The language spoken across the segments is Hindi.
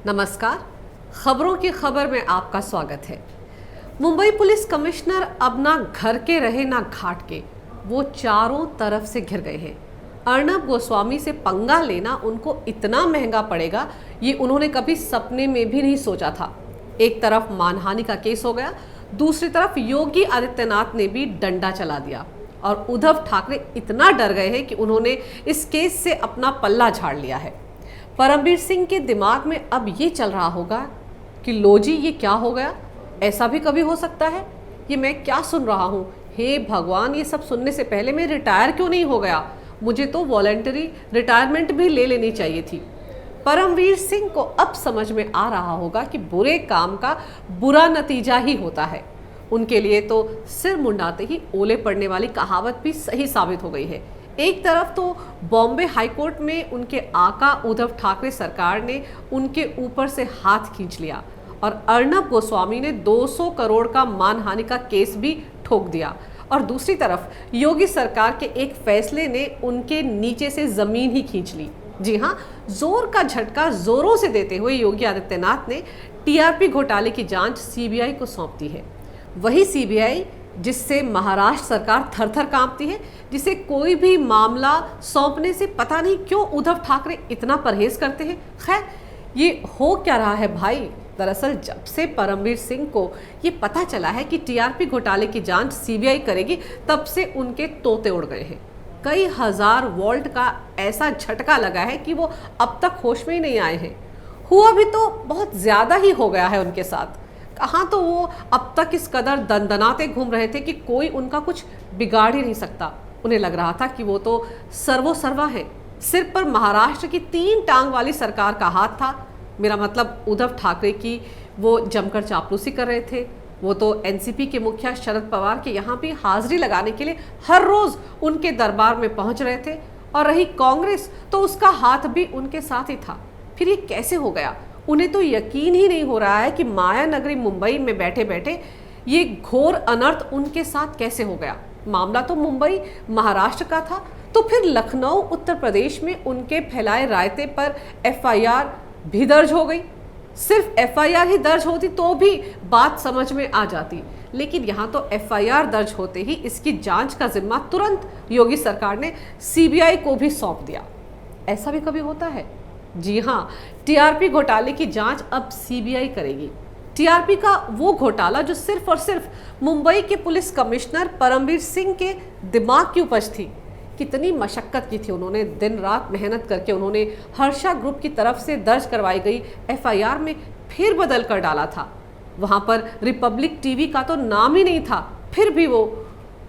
नमस्कार, खबरों की खबर में आपका स्वागत है। मुंबई पुलिस कमिश्नर अब ना घर के रहे ना घाट के, वो चारों तरफ से घिर गए हैं। अर्नब गोस्वामी से पंगा लेना उनको इतना महंगा पड़ेगा, ये उन्होंने कभी सपने में भी नहीं सोचा था। एक तरफ मानहानि का केस हो गया, दूसरी तरफ योगी आदित्यनाथ ने भी डंडा चला दिया और उद्धव ठाकरे इतना डर गए हैं कि उन्होंने इस केस से अपना पल्ला झाड़ लिया है। परमबीर सिंह के दिमाग में अब ये चल रहा होगा कि लो जी, ये क्या हो गया? ऐसा भी कभी हो सकता है? ये मैं क्या सुन रहा हूँ? हे भगवान, ये सब सुनने से पहले मैं रिटायर क्यों नहीं हो गया? मुझे तो वॉलंटरी रिटायरमेंट भी ले लेनी चाहिए थी। परमवीर सिंह को अब समझ में आ रहा होगा कि बुरे काम का बुरा नतीजा ही होता है। उनके लिए तो सिर मुंडाते ही ओले पड़ने वाली कहावत भी सही साबित हो गई है। एक तरफ तो बॉम्बे हाईकोर्ट में उनके आका उद्धव ठाकरे सरकार ने उनके ऊपर से हाथ खींच लिया और अर्नब गोस्वामी ने 200 करोड़ का मानहानि का केस भी ठोक दिया, और दूसरी तरफ योगी सरकार के एक फैसले ने उनके नीचे से जमीन ही खींच ली। जी हाँ, जोर का झटका जोरों से देते हुए योगी आदित्यनाथ ने टीआरपी घोटाले की जांच सीबीआई को सौंप दी है। वही सीबीआई जिससे महाराष्ट्र सरकार थर थर कांपती है, जिसे कोई भी मामला सौंपने से पता नहीं क्यों उद्धव ठाकरे इतना परहेज करते हैं। खैर, ये हो क्या रहा है भाई? दरअसल जब से परमबीर सिंह को ये पता चला है कि टीआरपी घोटाले की जांच सीबीआई करेगी, तब से उनके तोते उड़ गए हैं। कई हजार वोल्ट का ऐसा झटका लगा है कि वो अब तक होश में ही नहीं आए हैं। हुआ भी तो बहुत ज्यादा ही हो गया है उनके साथ। कहाँ तो वो अब तक इस कदर दनदनाते घूम रहे थे कि कोई उनका कुछ बिगाड़ ही नहीं सकता। उन्हें लग रहा था कि वो तो सर्वोसर्वा है। सिर पर महाराष्ट्र की 3 टांग वाली सरकार का हाथ था। मेरा मतलब उद्धव ठाकरे की वो जमकर चापलूसी कर रहे थे। वो तो एनसीपी के मुखिया शरद पवार के यहाँ भी हाजिरी लगाने के लिए हर रोज उनके दरबार में पहुंच रहे थे। और रही कांग्रेस, तो उसका हाथ भी उनके साथ ही था। फिर ये कैसे हो गया? उन्हें तो यकीन ही नहीं हो रहा है कि माया नगरी मुंबई में बैठे बैठे ये घोर अनर्थ उनके साथ कैसे हो गया। मामला तो मुंबई महाराष्ट्र का था, तो फिर लखनऊ उत्तर प्रदेश में उनके फैलाए रायते पर एफआईआर भी दर्ज हो गई। सिर्फ एफआईआर ही दर्ज होती तो भी बात समझ में आ जाती, लेकिन यहाँ तो एफआईआर दर्ज होते ही इसकी जांच का जिम्मा तुरंत योगी सरकार ने सीबीआई को भी सौंप दिया। ऐसा भी कभी होता है? जी हाँ, टीआरपी घोटाले की जांच अब सीबीआई करेगी। टीआरपी का वो घोटाला जो सिर्फ और सिर्फ मुंबई के पुलिस कमिश्नर परमबीर सिंह के दिमाग की उपज थी। कितनी मशक्कत की थी उन्होंने, दिन रात मेहनत करके उन्होंने हर्षा ग्रुप की तरफ से दर्ज करवाई गई एफआईआर में फेर बदल कर डाला था। वहां पर रिपब्लिक टीवी का तो नाम ही नहीं था, फिर भी वो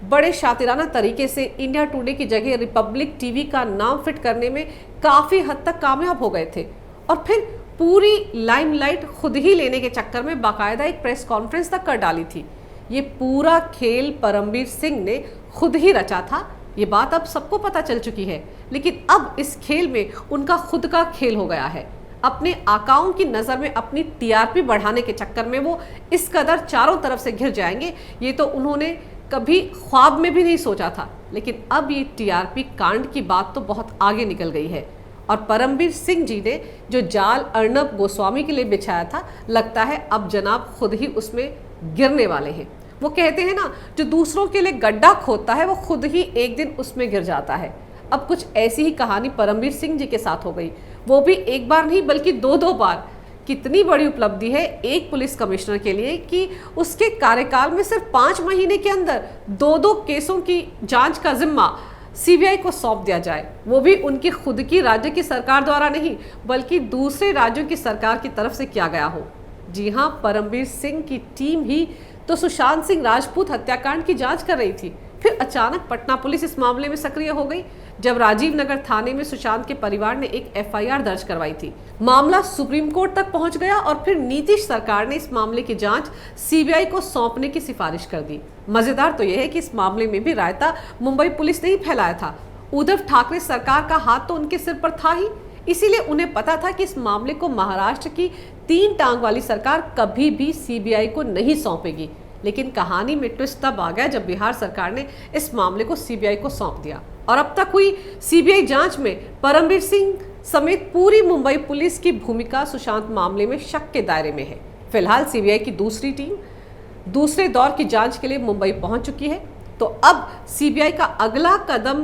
बड़े शातिराना तरीके से इंडिया टुडे की जगह रिपब्लिक टीवी का नाम फिट करने में काफ़ी हद तक कामयाब हो गए थे। और फिर पूरी लाइमलाइट खुद ही लेने के चक्कर में बाकायदा एक प्रेस कॉन्फ्रेंस तक कर डाली थी। ये पूरा खेल परमबीर सिंह ने खुद ही रचा था। ये बात अब सबको पता चल चुकी है, लेकिन अब इस खेल में उनका खुद का खेल हो गया है। अपने आकाओं की नज़र में अपनी टीआरपी बढ़ाने के चक्कर में वो इस कदर चारों तरफ से घिर जाएंगे, ये तो उन्होंने कभी ख्वाब में भी नहीं सोचा था। लेकिन अब ये टीआरपी कांड की बात तो बहुत आगे निकल गई है, और परमबीर सिंह जी ने जो जाल अर्नब गोस्वामी के लिए बिछाया था, लगता है अब जनाब खुद ही उसमें गिरने वाले हैं। वो कहते हैं ना, जो दूसरों के लिए गड्ढा खोदता है वो खुद ही एक दिन उसमें गिर जाता है। अब कुछ ऐसी ही कहानी परमबीर सिंह जी के साथ हो गई, वो भी एक बार नहीं बल्कि 2-2 बार। कितनी बड़ी उपलब्धि है एक पुलिस कमिश्नर के लिए कि उसके कार्यकाल में सिर्फ 5 महीने के अंदर 2-2 केसों की जांच का जिम्मा सीबीआई को सौंप दिया जाए, वो भी उनकी खुद की राज्य की सरकार द्वारा नहीं बल्कि दूसरे राज्यों की सरकार की तरफ से किया गया हो। जी हाँ, परमबीर सिंह की टीम ही तो सुशांत सिंह राजपूत हत्याकांड की जांच कर रही थी। फिर अचानक पटना पुलिस इस मामले में सक्रिय हो गई, जब राजीव नगर थाने में सुशांत के परिवार ने एक एफआईआर दर्ज करवाई थी। मामला सुप्रीम कोर्ट तक पहुंच गया और फिर नीतीश सरकार ने इस मामले की जांच सीबीआई को सौंपने की सिफारिश कर दी। मजेदार तो यह है कि इस मामले में भी रायता मुंबई पुलिस ने ही फैलाया था। उद्धव ठाकरे सरकार का हाथ तो उनके सिर पर था ही, इसीलिए उन्हें पता था कि इस मामले को महाराष्ट्र की 3 टांग वाली सरकार कभी भी सीबीआई को नहीं सौंपेगी। लेकिन कहानी में ट्विस्ट तब आ गया जब बिहार सरकार ने इस मामले को सीबीआई को सौंप दिया, और अब तक हुई सीबीआई जांच में परमबीर सिंह समेत पूरी मुंबई पुलिस की भूमिका सुशांत मामले में शक के दायरे में है। फिलहाल सीबीआई की दूसरी टीम दूसरे दौर की जांच के लिए मुंबई पहुंच चुकी है। तो अब सीबीआई का अगला कदम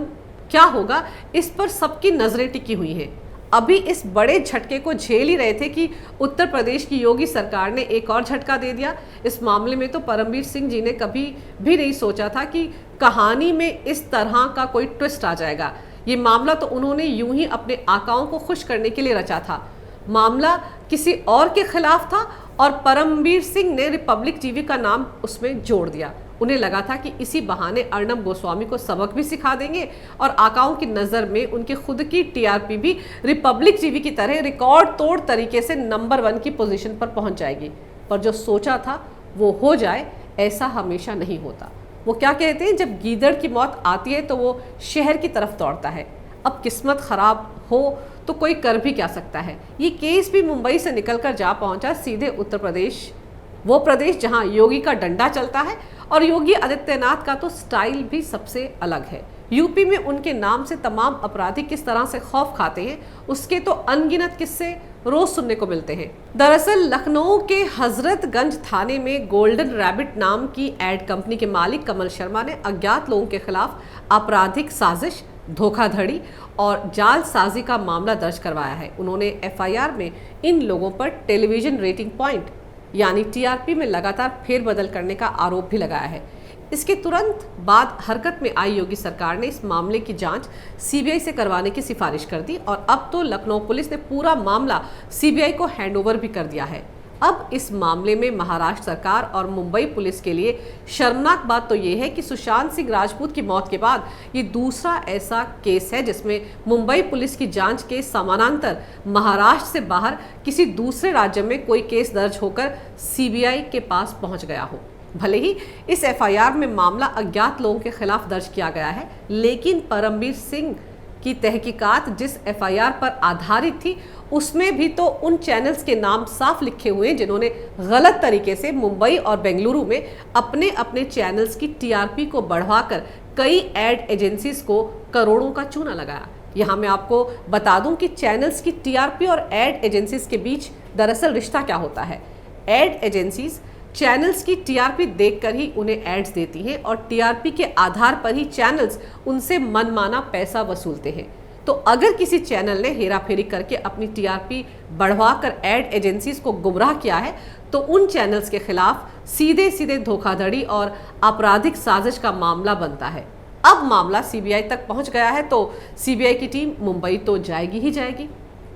क्या होगा, इस पर सबकी नजरें टिकी हुई हैं। अभी इस बड़े झटके को झेल ही रहे थे कि उत्तर प्रदेश की योगी सरकार ने एक और झटका दे दिया। इस मामले में तो परमवीर सिंह जी ने कभी भी नहीं सोचा था कि कहानी में इस तरह का कोई ट्विस्ट आ जाएगा। ये मामला तो उन्होंने यूं ही अपने आकाओं को खुश करने के लिए रचा था। मामला किसी और के खिलाफ था और परमवीर सिंह ने रिपब्लिक टीवी का नाम उसमें जोड़ दिया। उन्हें लगा था कि इसी बहाने अर्नब गोस्वामी को सबक भी सिखा देंगे और आकाओं की नज़र में उनकी खुद की टीआरपी भी रिपब्लिक टीवी की तरह रिकॉर्ड तोड़ तरीके से नंबर 1 की पोजीशन पर पहुंच जाएगी। पर जो सोचा था वो हो जाए, ऐसा हमेशा नहीं होता। वो क्या कहते हैं, जब गीदड़ की मौत आती है तो वो शहर की तरफ दौड़ता है। अब किस्मत खराब हो तो कोई कर भी क्या सकता है। ये केस भी मुंबई से निकलकर जा पहुंचा सीधे उत्तर प्रदेश, वो प्रदेश जहां योगी का डंडा चलता है। और योगी आदित्यनाथ का तो स्टाइल भी सबसे अलग है। यूपी में उनके नाम से तमाम अपराधी किस तरह से खौफ खाते हैं, उसके तो अनगिनत किस्से रोज सुनने को मिलते हैं। दरअसल लखनऊ के हजरतगंज थाने में गोल्डन रैबिट नाम की एड कंपनी के मालिक कमल शर्मा ने अज्ञात लोगों के खिलाफ आपराधिक साजिश, धोखाधड़ी और जालसाजी का मामला दर्ज करवाया है। उन्होंने एफआईआर में इन लोगों पर टेलीविजन रेटिंग पॉइंट यानी टीआरपी में लगातार फेरबदल करने का आरोप भी लगाया है। इसके तुरंत बाद हरकत में आई योगी सरकार ने इस मामले की जांच सीबीआई से करवाने की सिफारिश कर दी और अब तो लखनऊ पुलिस ने पूरा मामला सीबीआई को हैंडओवर भी कर दिया है। अब इस मामले में महाराष्ट्र सरकार और मुंबई पुलिस के लिए शर्मनाक बात तो ये है कि सुशांत सिंह राजपूत की मौत के बाद ये दूसरा ऐसा केस है जिसमें मुंबई पुलिस की जांच के समानांतर महाराष्ट्र से बाहर किसी दूसरे राज्य में कोई केस दर्ज होकर सीबीआई के पास पहुंच गया हो। भले ही इस एफआईआर में मामला अज्ञात लोगों के खिलाफ दर्ज किया गया है, लेकिन परमवीर सिंह की तहकीकात जिस एफआईआर पर आधारित थी उसमें भी तो उन चैनल्स के नाम साफ लिखे हुए हैं जिन्होंने गलत तरीके से मुंबई और बेंगलुरु में अपने अपने चैनल्स की टीआरपी को बढ़ाकर कई एड एजेंसीज को करोड़ों का चूना लगाया। यहाँ मैं आपको बता दूं कि चैनल्स की टीआरपी और एड एजेंसीज के बीच दरअसल रिश्ता क्या होता है। एड एजेंसीज चैनल्स की टीआरपी देखकर ही उन्हें एड्स देती हैं और टीआरपी के आधार पर ही चैनल्स उनसे मनमाना पैसा वसूलते हैं। तो अगर किसी चैनल ने हेराफेरी करके अपनी टीआरपी बढ़वाकर एड एजेंसीज को गुमराह किया है तो उन चैनल्स के खिलाफ सीधे सीधे धोखाधड़ी और आपराधिक साजिश का मामला बनता है। अब मामला सीबीआई तक पहुंच गया है तो सीबीआई की टीम मुंबई तो जाएगी ही जाएगी।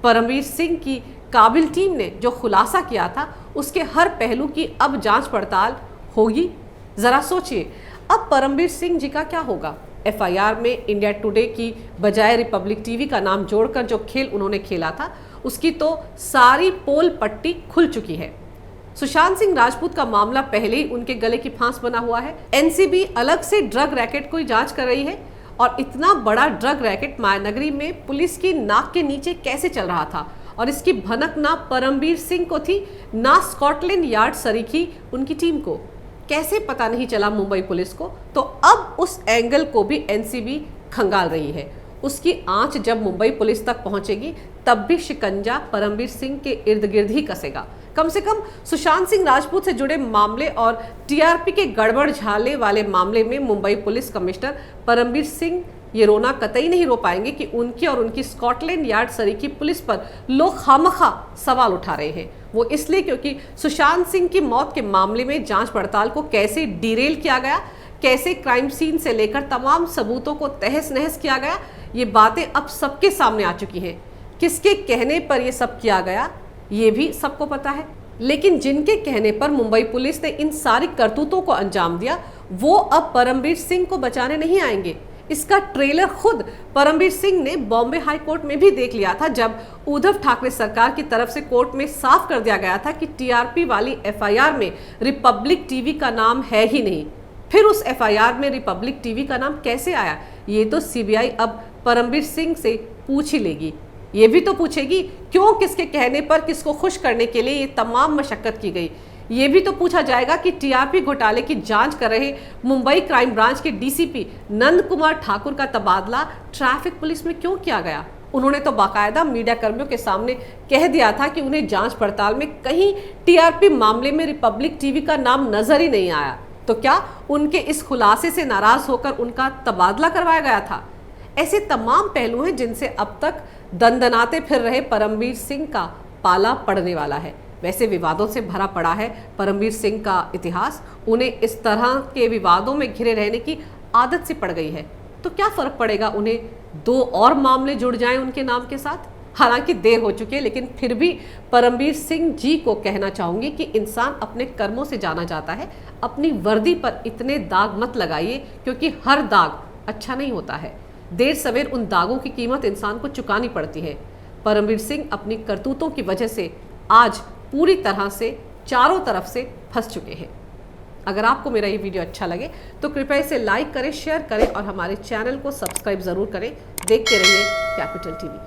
परमवीर सिंह की काबिल टीम ने जो खुलासा किया था उसके हर पहलू की अब जांच पड़ताल होगी। जरा सोचिए, अब परमवीर सिंह जी का क्या होगा। एफआईआर में इंडिया टुडे की बजाय रिपब्लिक टीवी का नाम जोड़कर जो खेल उन्होंने खेला था उसकी तो सारी पोल पट्टी खुल चुकी है। सुशांत सिंह राजपूत का मामला पहले ही उनके गले की फांस बना हुआ है। एनसीबी अलग से ड्रग रैकेट की जांच कर रही है और इतना बड़ा ड्रग रैकेट मायानगरी में पुलिस की नाक के नीचे कैसे चल रहा था और इसकी भनक ना परमवीर सिंह को थी ना स्कॉटलैंड यार्ड सरीखी उनकी टीम को, कैसे पता नहीं चला मुंबई पुलिस को। तो अब उस एंगल को भी एनसीबी खंगाल रही है। उसकी आंच जब मुंबई पुलिस तक पहुंचेगी तब भी शिकंजा परमवीर सिंह के इर्द गिर्द ही कसेगा। कम से कम सुशांत सिंह राजपूत से जुड़े मामले और टीआरपी के गड़बड़ झाले वाले मामले में मुंबई पुलिस कमिश्नर परमवीर सिंह ये रोना कतई नहीं रो पाएंगे कि उनकी और उनकी स्कॉटलैंड यार्ड सरीखी पुलिस पर लोग खामखा सवाल उठा रहे हैं। वो इसलिए क्योंकि सुशांत सिंह की मौत के मामले में जांच पड़ताल को कैसे डिरेल किया गया, कैसे क्राइम सीन से लेकर तमाम सबूतों को तहस नहस किया गया, ये बातें अब सबके सामने आ चुकी हैं। किसके कहने पर यह सब किया गया ये भी सबको पता है, लेकिन जिनके कहने पर मुंबई पुलिस ने इन सारी करतूतों को अंजाम दिया वो अब परमवीर सिंह को बचाने नहीं आएंगे। इसका ट्रेलर खुद परमवीर सिंह ने बॉम्बे हाई कोर्ट में भी देख लिया था, जब उद्धव ठाकरे सरकार की तरफ से कोर्ट में साफ कर दिया गया था कि टीआरपी वाली एफआईआर में रिपब्लिक टीवी का नाम है ही नहीं। फिर उस एफआईआर में रिपब्लिक टीवी का नाम कैसे आया, ये तो सीबीआई अब परमवीर सिंह से पूछ ही लेगी। ये भी तो पूछेगी क्यों, किसके कहने पर, किसको खुश करने के लिए ये तमाम मशक्कत की गई। ये भी तो पूछा जाएगा कि टीआरपी घोटाले की जांच कर रहे मुंबई क्राइम ब्रांच के डीसीपी नंद कुमार ठाकुर का तबादला ट्रैफिक पुलिस में क्यों किया गया। उन्होंने तो बाकायदा मीडिया कर्मियों के सामने कह दिया था कि उन्हें जांच पड़ताल में कहीं टीआरपी मामले में रिपब्लिक टीवी का नाम नजर ही नहीं आया। तो क्या उनके इस खुलासे से नाराज होकर उनका तबादला करवाया गया था? ऐसे तमाम पहलू हैं जिनसे अब तक दंदनाते फिर रहे परमवीर सिंह का पाला पड़ने वाला है। वैसे विवादों से भरा पड़ा है परमवीर सिंह का इतिहास, उन्हें इस तरह के विवादों में घिरे रहने की आदत सी पड़ गई है। तो क्या फर्क पड़ेगा उन्हें 2 और मामले जुड़ जाएं उनके नाम के साथ? हालांकि देर हो चुकी है, लेकिन फिर भी परमवीर सिंह जी को कहना चाहूंगी कि इंसान अपने कर्मों से जाना जाता है। अपनी वर्दी पर इतने दाग मत लगाइए, क्योंकि हर दाग अच्छा नहीं होता है। देर सवेर उन दागों की कीमत इंसान को चुकानी पड़ती है। परमवीर सिंह अपनी करतूतों की वजह से आज पूरी तरह से चारों तरफ से फंस चुके हैं। अगर आपको मेरा ये वीडियो अच्छा लगे तो कृपया इसे लाइक करें, शेयर करें और हमारे चैनल को सब्सक्राइब ज़रूर करें। देखते रहिए कैपिटल टीवी।